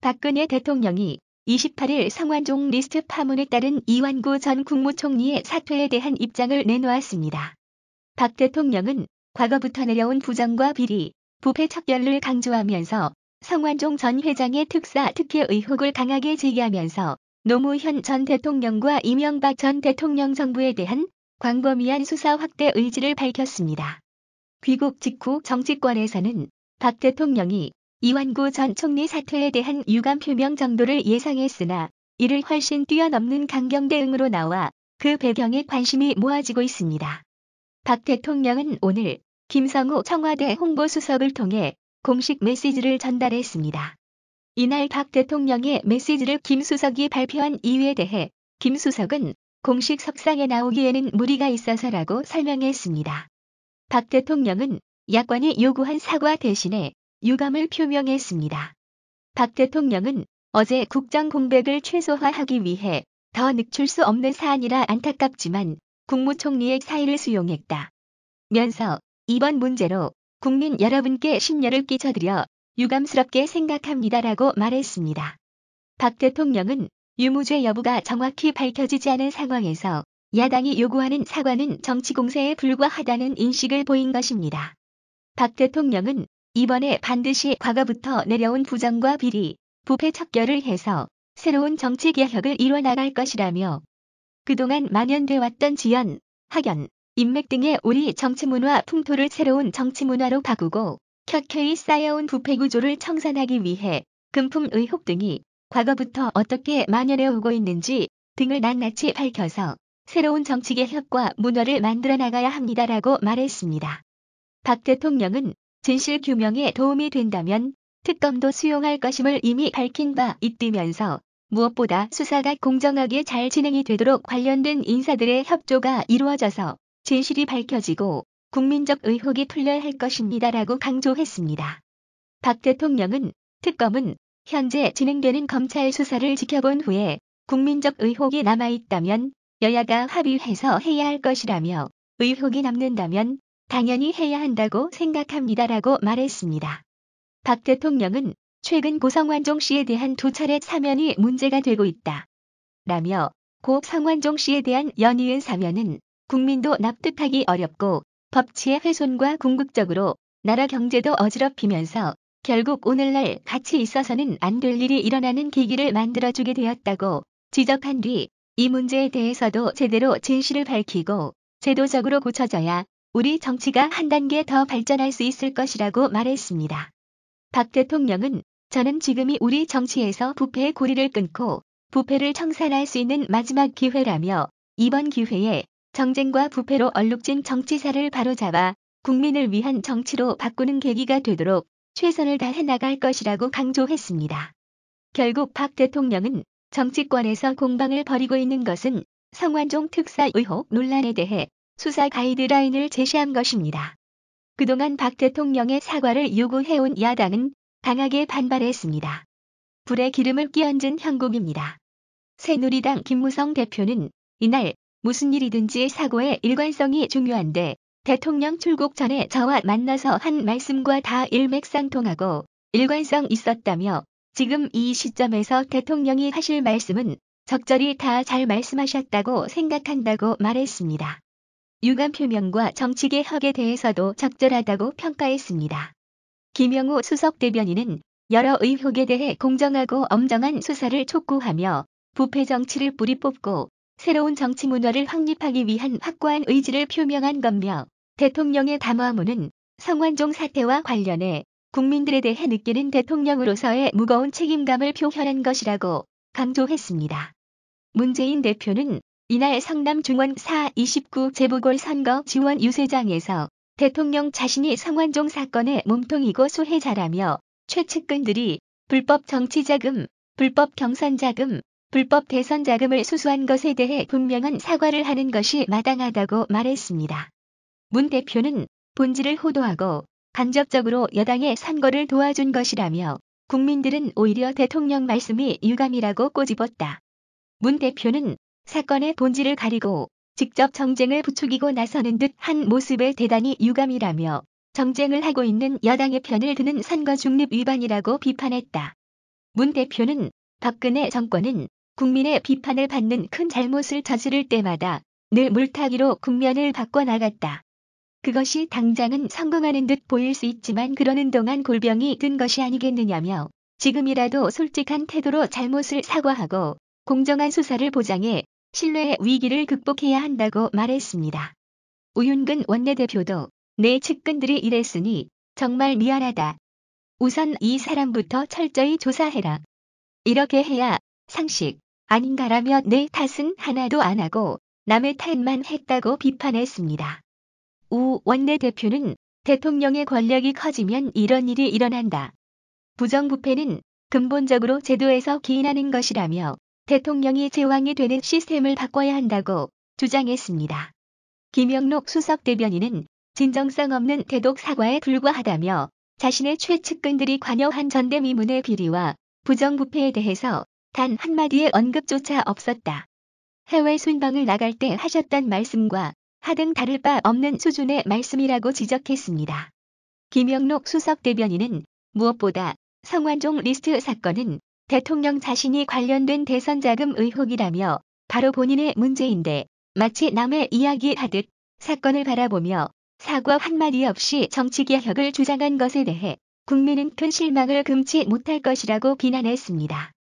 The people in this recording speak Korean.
박근혜 대통령이 28일 성완종 리스트 파문에 따른 이완구 전 국무총리의 사퇴에 대한 입장을 내놓았습니다. 박 대통령은 과거부터 내려온 부정과 비리, 부패 척결을 강조하면서 성완종 전 회장의 특사 특혜 의혹을 강하게 제기하면서 노무현 전 대통령과 이명박 전 대통령 정부에 대한 광범위한 수사 확대 의지를 밝혔습니다. 귀국 직후 정치권에서는 박 대통령이 이완구 전 총리 사퇴에 대한 유감 표명 정도를 예상했으나 이를 훨씬 뛰어넘는 강경 대응으로 나와 그 배경에 관심이 모아지고 있습니다. 박 대통령은 오늘 김성우 청와대 홍보수석을 통해 공식 메시지를 전달했습니다. 이날 박 대통령의 메시지를 김 수석이 발표한 이유에 대해 김 수석은 공식 석상에 나오기에는 무리가 있어서라고 설명했습니다. 박 대통령은 야권이 요구한 사과 대신에 유감을 표명했습니다. 박 대통령은 어제 국정 공백을 최소화하기 위해 더 늦출 수 없는 사안이라 안타깝지만 국무총리의 사의를 수용했다. 면서 이번 문제로 국민 여러분께 심려를 끼쳐드려 유감스럽게 생각합니다라고 말했습니다. 박 대통령은 유무죄 여부가 정확히 밝혀지지 않은 상황에서 야당이 요구하는 사과는 정치 공세에 불과하다는 인식을 보인 것입니다. 박 대통령은 이번에 반드시 과거부터 내려온 부정과 비리, 부패 척결을 해서 새로운 정치 개혁을 이뤄나갈 것이라며 그동안 만연돼 왔던 지연, 학연, 인맥 등의 우리 정치 문화 풍토를 새로운 정치 문화로 바꾸고 켜켜이 쌓여온 부패 구조를 청산하기 위해 금품 의혹 등이 과거부터 어떻게 만연해 오고 있는지 등을 낱낱이 밝혀서 새로운 정치 개혁과 문화를 만들어 나가야 합니다라고 말했습니다. 박 대통령은 진실 규명에 도움이 된다면 특검도 수용할 것임을 이미 밝힌 바 있으면서 무엇보다 수사가 공정하게 잘 진행이 되도록 관련된 인사들의 협조가 이루어져서 진실이 밝혀지고 국민적 의혹이 풀려야 할 것입니다라고 강조했습니다. 박 대통령은 특검은 현재 진행되는 검찰 수사를 지켜본 후에 국민적 의혹이 남아있다면 여야가 합의해서 해야 할 것이라며 의혹이 남는다면 당연히 해야 한다고 생각합니다라고 말했습니다. 박 대통령은 최근 고성완종 씨에 대한 2차례 사면이 문제가 되고 있다. 라며 고 성완종 씨에 대한 연이은 사면은 국민도 납득하기 어렵고 법치의 훼손과 궁극적으로 나라 경제도 어지럽히면서 결국 오늘날 같이 있어서는 안 될 일이 일어나는 계기를 만들어주게 되었다고 지적한 뒤 이 문제에 대해서도 제대로 진실을 밝히고 제도적으로 고쳐져야 우리 정치가 한 단계 더 발전할 수 있을 것이라고 말했습니다. 박 대통령은 저는 지금이 우리 정치에서 부패의 고리를 끊고 부패를 청산할 수 있는 마지막 기회라며 이번 기회에 정쟁과 부패로 얼룩진 정치사를 바로잡아 국민을 위한 정치로 바꾸는 계기가 되도록 최선을 다해 나갈 것이라고 강조했습니다. 결국 박 대통령은 정치권에서 공방을 벌이고 있는 것은 성완종 특사 의혹 논란에 대해 수사 가이드라인을 제시한 것입니다. 그동안 박 대통령의 사과를 요구해온 야당은 강하게 반발했습니다. 불에 기름을 끼얹은 형국입니다. 새누리당 김무성 대표는 이날 무슨 일이든지 사고의 일관성이 중요한데 대통령 출국 전에 저와 만나서 한 말씀과 다 일맥상통하고 일관성 있었다며 지금 이 시점에서 대통령이 하실 말씀은 적절히 다 잘 말씀하셨다고 생각한다고 말했습니다. 유감 표명과 정치개혁에 대해서도 적절하다고 평가했습니다. 김영우 수석 대변인은 여러 의혹에 대해 공정하고 엄정한 수사를 촉구하며 부패 정치를 뿌리 뽑고 새로운 정치 문화를 확립하기 위한 확고한 의지를 표명한 거며 대통령의 담화문은 성완종 사태와 관련해 국민들에 대해 느끼는 대통령으로서의 무거운 책임감을 표현한 것이라고 강조했습니다. 문재인 대표는 이날 성남 중원 4.29 재보궐선거 지원 유세장에서 대통령 자신이 성완종 사건의 몸통이고 수혜자라며 최측근들이 불법 정치자금, 불법 경선자금, 불법 대선자금을 수수한 것에 대해 분명한 사과를 하는 것이 마땅하다고 말했습니다. 문 대표는 본질을 호도하고 간접적으로 여당의 선거를 도와준 것이라며 국민들은 오히려 대통령 말씀이 유감이라고 꼬집었다. 문 대표는 사건의 본질을 가리고 직접 정쟁을 부추기고 나서는 듯한 모습에 대단히 유감이라며 정쟁을 하고 있는 여당의 편을 드는 선거 중립 위반이라고 비판했다. 문 대표는 박근혜 정권은 국민의 비판을 받는 큰 잘못을 저지를 때마다 늘 물타기로 국면을 바꿔나갔다. 그것이 당장은 성공하는 듯 보일 수 있지만 그러는 동안 골병이 든 것이 아니겠느냐며 지금이라도 솔직한 태도로 잘못을 사과하고 공정한 수사를 보장해 신뢰의 위기를 극복해야 한다고 말했습니다. 우윤근 원내대표도 내 측근들이 이랬으니 정말 미안하다. 우선 이 사람부터 철저히 조사해라. 이렇게 해야 상식 아닌가라며 내 탓은 하나도 안 하고 남의 탓만 했다고 비판했습니다. 우 원내대표는 대통령의 권력이 커지면 이런 일이 일어난다. 부정부패는 근본적으로 제도에서 기인하는 것이라며 대통령이 제왕이 되는 시스템을 바꿔야 한다고 주장했습니다. 김영록 수석 대변인은 진정성 없는 대독 사과에 불과하다며 자신의 최측근들이 관여한 전대미문의 비리와 부정부패에 대해서 단 한마디의 언급조차 없었다. 해외 순방을 나갈 때 하셨던 말씀과 하등 다를 바 없는 수준의 말씀이라고 지적했습니다. 김영록 수석 대변인은 무엇보다 성완종 리스트 사건은 대통령 자신이 관련된 대선 자금 의혹이라며 바로 본인의 문제인데 마치 남의 이야기하듯 사건을 바라보며 사과 한마디 없이 정치개혁을 주장한 것에 대해 국민은 큰 실망을 금치 못할 것이라고 비난했습니다.